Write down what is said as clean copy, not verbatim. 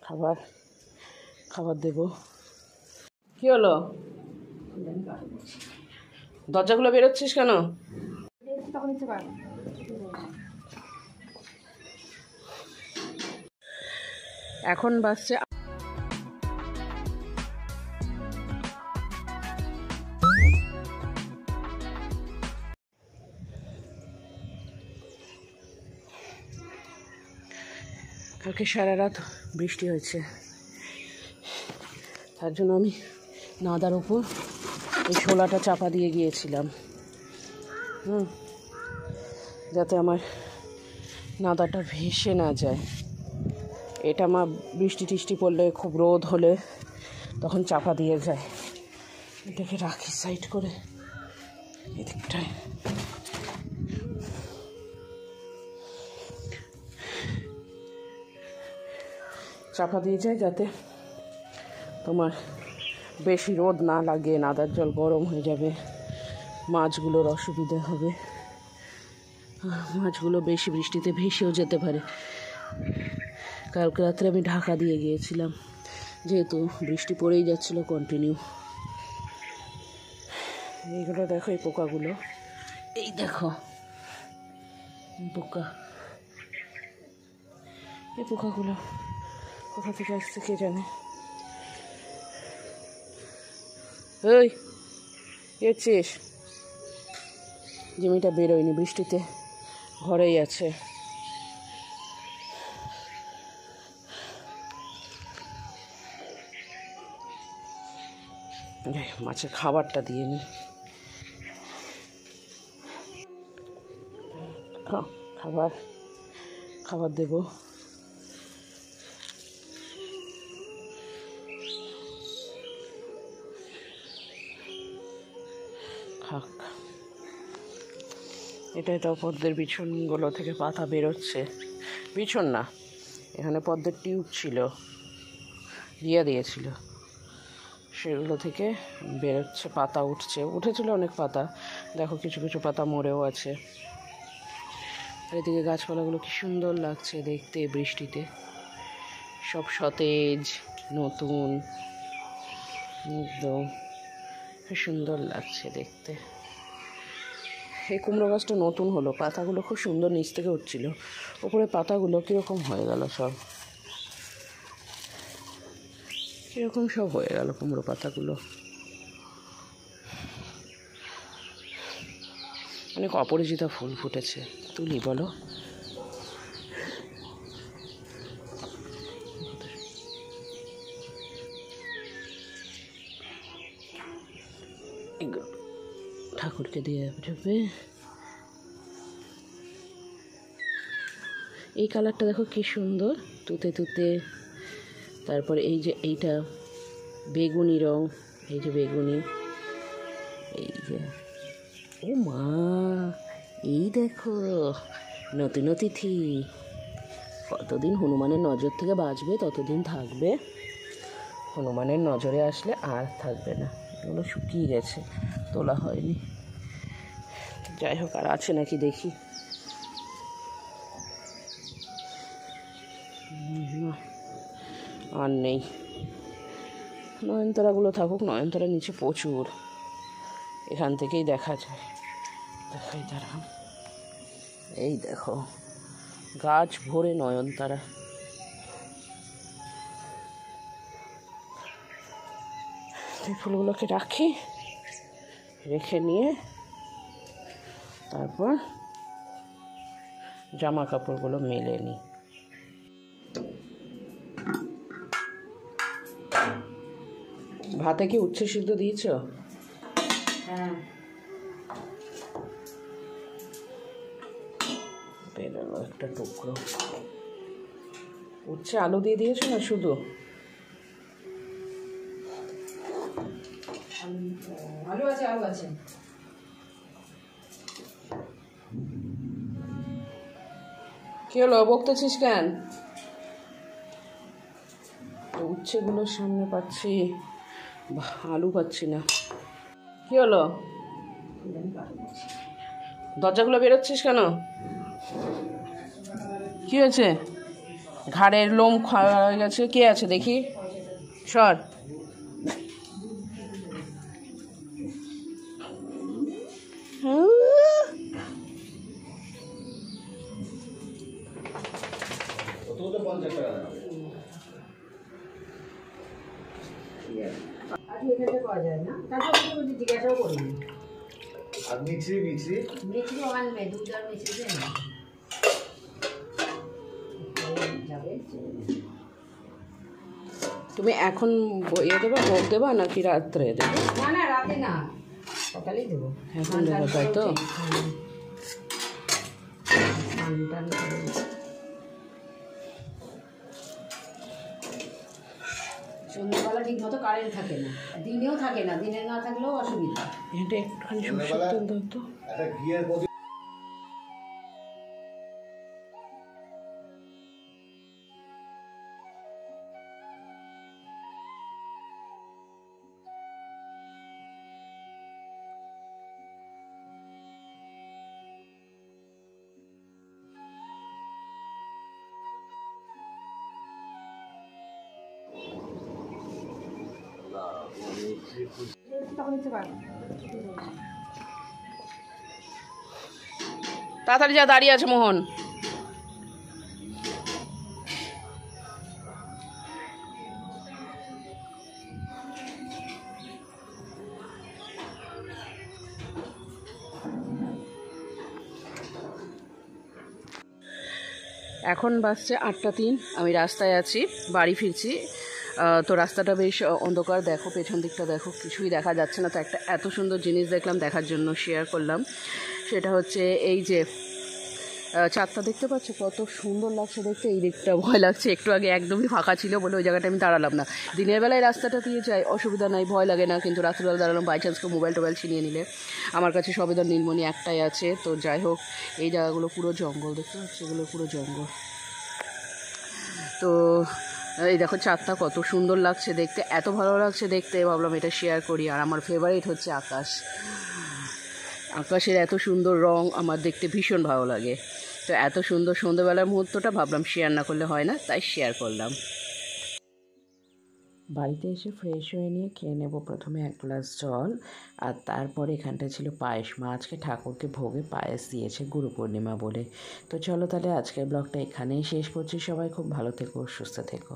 খাবার খাবার দেব। কি হলো, দরজাগুলো বেরোচ্ছিস কেন? এখন বাজছে কালকে সারা রাত বৃষ্টি হয়েছে, তার জন্য আমি নাদার উপর এই শোলাটা চাপা দিয়ে গিয়েছিলাম, যাতে আমার নাদাটা ভেসে না যায়। এটা আমার বৃষ্টি টিষ্টি পড়লে, খুব রোদ হলে তখন চাপা দিয়ে যায়। এটাকে রাখি সাইড করে এদিকটায়। চাপা দিয়ে যায় যাতে তোমার বেশি রোদ না লাগে, নাদার জল গরম হয়ে যাবে, মাছগুলোর অসুবিধা হবে, মাছগুলো বেশি বৃষ্টিতে ভেসেও যেতে পারে। কালকে রাত্রে আমি ঢাকা দিয়ে গিয়েছিলাম, যেহেতু বৃষ্টি পড়েই যাচ্ছিল কন্টিনিউ। এইগুলো দেখো, এই পোকাগুলো, এই দেখো পোকা, এই পোকাগুলো কোথা থেকে আসছে কে জানে। ওই এসছিস? জমিটা বেরোয়নি, বৃষ্টিতে ঘরেই আছে। মাছের খাবারটা দিয়ে নি। খাবার খাবার দেব। খাক। এটাই তো পদ্মের বিছনগুলো থেকে পাতা বেরোচ্ছে। বিছন না, এখানে পদ্মের টিউব ছিল, দিয়ে দিয়েছিল, সেগুলো থেকে বেরোচ্ছে, পাতা উঠেছিল অনেক পাতা। দেখো কিছু কিছু পাতা মরেও আছে। এদিকে গাছপালাগুলো কি সুন্দর লাগছে দেখতে, বৃষ্টিতে সব সতেজ নতুন, একদম খুব সুন্দর লাগছে দেখতে। এই কুমড়ো গাছটা নতুন হলো, পাতাগুলো খুব সুন্দর নিচ থেকে উঠছিল, ওপরে পাতাগুলো কীরকম হয়ে গেল, সব কীরকম সব হয়ে গেল কুমড়ো পাতাগুলো। অনেক অপরিচিতা ফুল ফুটেছে, তুলি বলো। ঠাকুরকে দিয়ে যাবে। এই কালারটা দেখো কি সুন্দর, তুতে তুতে। তারপরে এই যে এইটা বেগুনি রং, এই যে বেগুনি, এই যে ও মা, এই দেখো নতুন অতিথি। কতদিন হনুমানের নজর থেকে বাঁচবে ততদিন থাকবে, হনুমানের নজরে আসলে আর থাকবে না। এগুলো শুকিয়ে গেছে, তোলা হয়নি। যাই হোক, আর আছে নাকি দেখি। আর নেই। নয়নতারাগুলো থাকুক, নয়নতারা নিচে প্রচুর, এখান থেকেই দেখা যায়। দেখাই তারা, এই দেখো গাছ ভরে নয়নতারা। এই ফুলগুলোকে রাখি, রেখে নিয়ে তারপর জামা কাপড়গুলো মেলে নিই। ভাতে কি উচ্ছে সিদ্ধ দিয়েছ? হ্যাঁ, বেরোলো একটা টুকরো। উচ্ছে আলু দিয়ে দিয়েছো না শুধু? আলু আছে, আলু আছে। কি হলো, বকতেছিস কেন? উচ্ছেগুলোর সামনে পাচ্ছি, আলু পাচ্ছি না। কি হলো, দরজাগুলো বেরোচ্ছিস কেন? কি হয়েছে? ঘাড়ের লোম খাওয়া হয়ে গেছে। কে আছে দেখি, সর। তুমি এখন ইয়ে দেবা, ভোগ দেবা নাকি রাত্রে দেবো? না রাতে না, সকালেই দেবো। এখন দেবো, তাই তো? সন্ধ্যাবেলা ঠিক মতো কারেন্ট থাকে না, দিনেও থাকে না, দিনে না থাকলেও অসুবিধা। এটা একটুখানি সরষের তেল দাও তো। তাড়াতাড়ি যা, দাঁড়িয়ে আছে মোহন। এখন বাজছে 8:03, আমি রাস্তায় আছি, বাড়ি ফিরছি। তো রাস্তাটা বেশ অন্ধকার, দেখো পেছন দিকটা দেখো, কিছুই দেখা যাচ্ছে না। তো একটা এত সুন্দর জিনিস দেখলাম, দেখার জন্য শেয়ার করলাম। সেটা হচ্ছে এই যে চাঁদটা দেখতে পাচ্ছ, কত সুন্দর লাগছে দেখতে। এই দিকটা ভয় লাগছে, একটু আগে একদমই ফাঁকা ছিল বলে ওই জায়গাটা আমি দাঁড়ালাম না। দিনের বেলায় রাস্তাটা দিয়ে যাই, অসুবিধা নাই, ভয় লাগে না, কিন্তু রাত্রিবেলা দাঁড়ালাম, বাই চান্স কেউ মোবাইল টোবাইল ছিনিয়ে নিলে। আমার কাছে সবেদর নীলমণি একটাই আছে। তো যাই হোক, এই জায়গাগুলো পুরো জঙ্গল, দেখতে পাচ্ছি, এগুলো পুরো জঙ্গল। তো এই দেখো চাঁদটা কত সুন্দর লাগছে দেখতে, এত ভালো লাগছে দেখতে, ভাবলাম এটা শেয়ার করি। আর আমার ফেভারিট হচ্ছে আকাশ, আকাশের এত সুন্দর রং আমার দেখতে ভীষণ ভালো লাগে। তো এত সুন্দর সন্ধ্যেবেলার মুহূর্তটা ভাবলাম শেয়ার না করলে হয় না, তাই শেয়ার করলাম। বাড়িতে এসে ফ্রেশ হয়ে নিয়ে খেয়ে নেব প্রথমে 1 গ্লাস জল, আর তারপরে এখানটায় ছিল পায়েস। মা আজকে ঠাকুরকে ভোগে পায়েস দিয়েছে গুরু পূর্ণিমা বলে। তো চলো তাহলে আজকের ব্লগটা এখানেই শেষ করছি। সবাই খুব ভালো থেকো, সুস্থ থেকো।